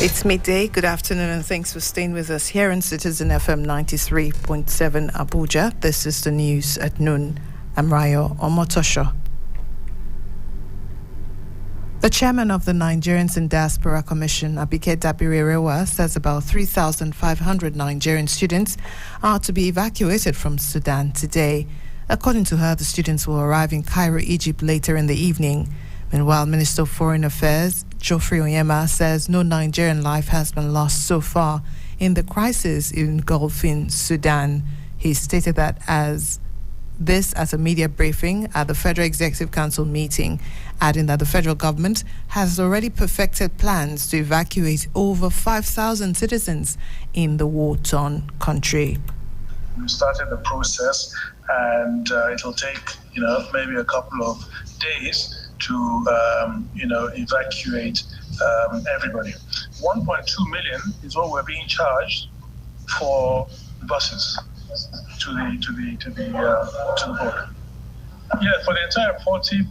It's midday. Good afternoon, and thanks for staying with us here on Citizen FM 93.7 Abuja. This is the news at noon. I'm Rayo Omotosho. The chairman of the Nigerians in Diaspora Commission, Abike Dabirerewa, says about 3,500 Nigerian students are to be evacuated from Sudan today. According to her, the students will arrive in Cairo, Egypt later in the evening. Meanwhile, Minister of Foreign Affairs, Geoffrey Onyema, says no Nigerian life has been lost so far in the crisis engulfing Sudan. He stated that at a media briefing at the Federal Executive Council meeting, adding that the federal government has already perfected plans to evacuate over 5,000 citizens in the war-torn country. We started the process, and it'll take, maybe a couple of days to, evacuate everybody. 1.2 million is what we're being charged for buses to the border. Yeah, for the entire 40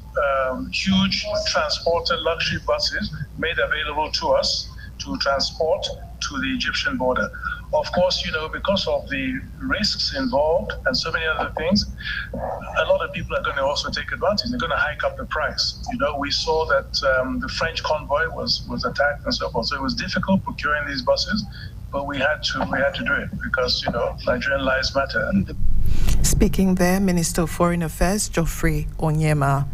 huge transported luxury buses made available to us to transport to the Egyptian border. Of course, because of the risks involved and so many other things, a lot of people are going to also take advantage. They're going to hike up the price. We saw that the French convoy was attacked and so forth. So it was difficult procuring these buses, but we had to do it because, Nigerian lives matter. Speaking there, Minister of Foreign Affairs, Geoffrey Onyema.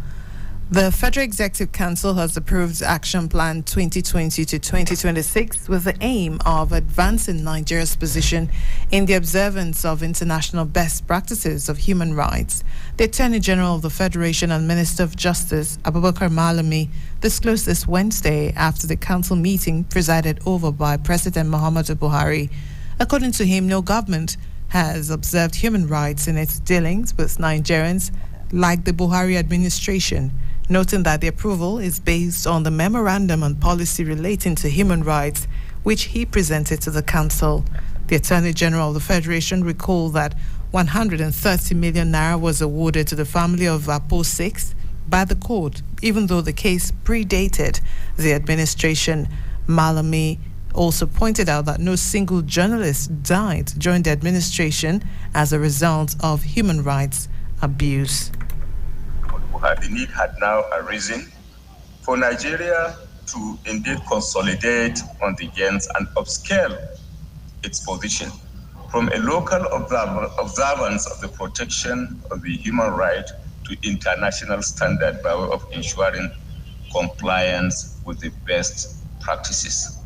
The Federal Executive Council has approved Action Plan 2020 to 2026 with the aim of advancing Nigeria's position in the observance of international best practices of human rights. The Attorney General of the Federation and Minister of Justice, Abubakar Malami, disclosed this Wednesday after the council meeting presided over by President Muhammadu Buhari. According to him, no government has observed human rights in its dealings with Nigerians like the Buhari administration, noting that the approval is based on the Memorandum on Policy Relating to Human Rights, which he presented to the Council. The Attorney General of the Federation recalled that 130 million naira was awarded to the family of Apo 6 by the court, even though the case predated the administration. Malami also pointed out that no single journalist died during the administration as a result of human rights abuse. The need had now arisen for Nigeria to indeed consolidate on the gains and upscale its position from a local observance of the protection of the human right to international standard by way of ensuring compliance with the best practices.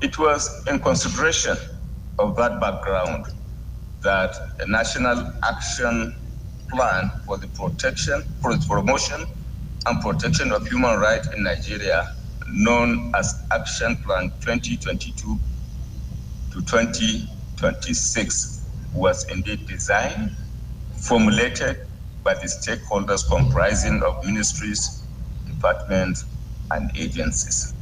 It was in consideration of that background that a national action plan for the promotion and protection of human rights in Nigeria, known as Action Plan 2022 to 2026, was indeed designed, formulated by the stakeholders comprising of ministries, departments, and agencies.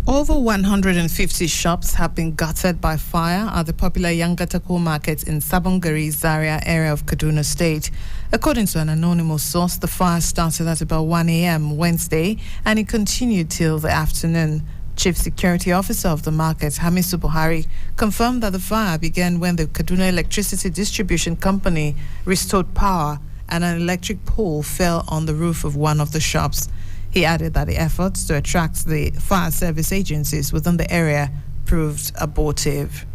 Over 150 shops have been gutted by fire at the popular Yangatako market in Sabongari, Zaria area of Kaduna State. According to an anonymous source, the fire started at about 1 a.m. Wednesday and it continued till the afternoon. Chief Security Officer of the market, Hamisu Buhari, confirmed that the fire began when the Kaduna Electricity Distribution Company restored power and an electric pole fell on the roof of one of the shops. He added that the efforts to attract the fire service agencies within the area proved abortive.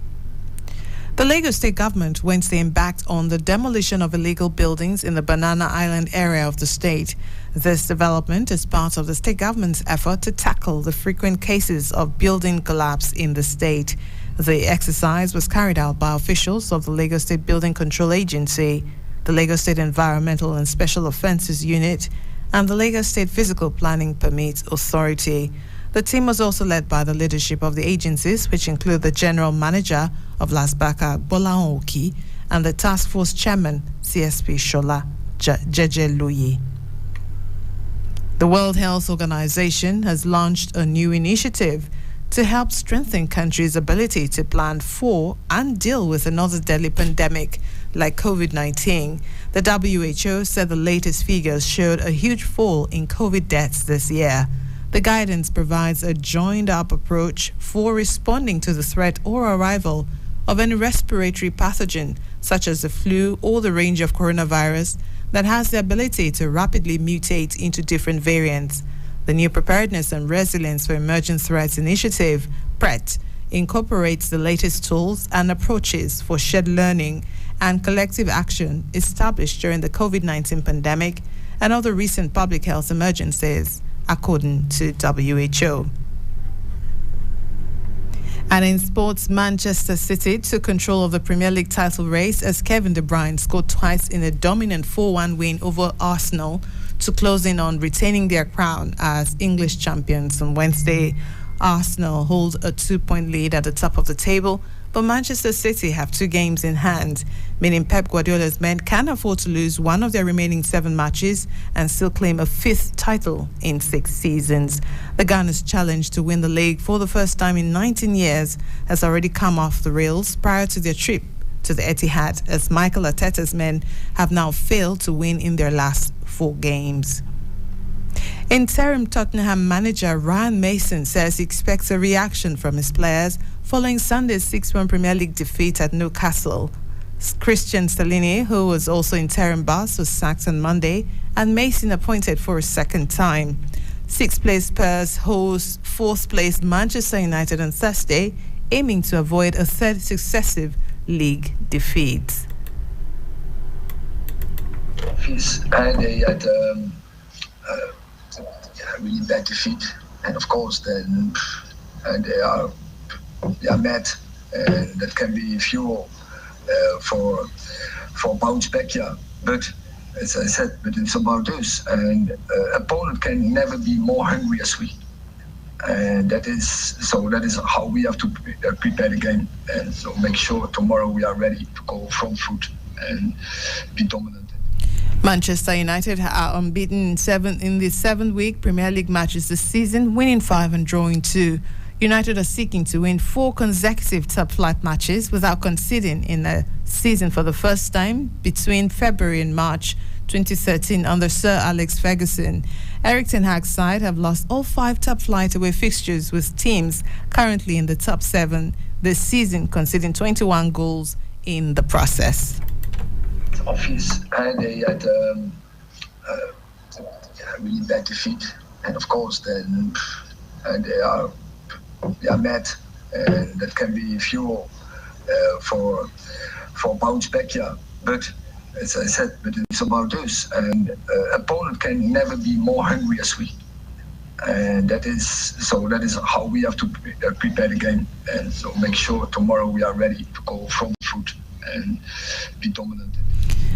The Lagos State government Wednesday embarked on the demolition of illegal buildings in the Banana Island area of the state. This development is part of the state government's effort to tackle the frequent cases of building collapse in the state. The exercise was carried out by officials of the Lagos State Building Control Agency, the Lagos State Environmental and Special Offences Unit, and the Lagos State Physical Planning Permit Authority. The team was also led by the leadership of the agencies, which include the General Manager of Lasbaka, Bola Oki, and the Task Force Chairman, CSP Shola Jeje Luyi. The World Health Organization has launched a new initiative to help strengthen countries' ability to plan for and deal with another deadly pandemic like COVID-19. The WHO said the latest figures showed a huge fall in COVID deaths this year. The guidance provides a joined-up approach for responding to the threat or arrival of any respiratory pathogen, such as the flu or the range of coronavirus, that has the ability to rapidly mutate into different variants. The new Preparedness and Resilience for Emerging Threats Initiative, PRET, incorporates the latest tools and approaches for shared learning and collective action established during the COVID-19 pandemic and other recent public health emergencies, according to WHO. And in sports, Manchester City took control of the Premier League title race as Kevin De Bruyne scored twice in a dominant 4-1 win over Arsenal to close in on retaining their crown as English champions on Wednesday. Arsenal hold a 2-point lead at the top of the table, but Manchester City have 2 games in hand, meaning Pep Guardiola's men can afford to lose one of their remaining 7 matches and still claim a 5th title in 6 seasons. The Gunners' challenge to win the league for the first time in 19 years has already come off the rails prior to their trip to the Etihad, as Mikel Arteta's men have now failed to win in their last 4 games. Interim Tottenham manager Ryan Mason says he expects a reaction from his players following Sunday's 6-1 Premier League defeat at Newcastle. Christian Stellini, who was also interim boss, was sacked on Monday, and Mason appointed for a second time. 6th-place Spurs host 4th-place Manchester United on Thursday, aiming to avoid a 3rd successive league defeat. They had a really bad defeat, and of course then they are mad, and that can be fuel for bounce back, yeah. But as I said, but it's about us, and opponent can never be more hungry as we, and that is how we have to prepare the game, and so make sure tomorrow we are ready to go front foot and be dominant. Manchester United are unbeaten in the 7-week Premier League matches this season, winning 5 and drawing 2. United are seeking to win 4 consecutive top-flight matches without conceding in a season for the first time between February and March 2013 under Sir Alex Ferguson. Eric Ten Hag's side have lost all 5 top-flight away fixtures, with teams currently in the top 7 this season, conceding 21 goals in the process. Obvious, they had a really bad defeat, and of course then they are mad, and that can be fuel for bounce back, yeah. But as I said, but it's about us, and opponent can never be more hungry as we, and that is how we have to prepare the game, and so make sure tomorrow we are ready to go front foot and be dominant.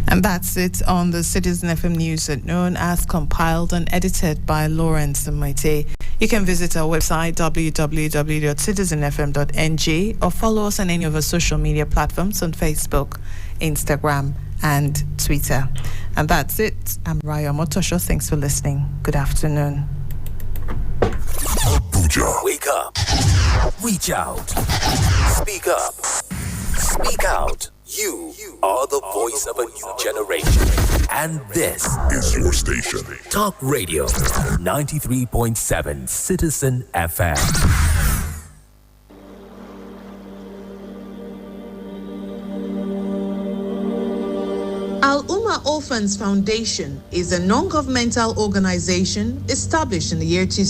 And that's it on the Citizen FM News at noon, as compiled and edited by Lawrence Maite. You can visit our website, www.citizenfm.ng, or follow us on any of our social media platforms on Facebook, Instagram, and Twitter. And that's it. I'm Raya Motosho. Thanks for listening. Good afternoon. Abuja. Wake up. Reach out. Speak up. Speak out. You are the voice of a new generation. And this is your station. Talk Radio 93.7 Citizen FM. Al Ummah Orphans Foundation is a non-governmental organization established in the year 2000.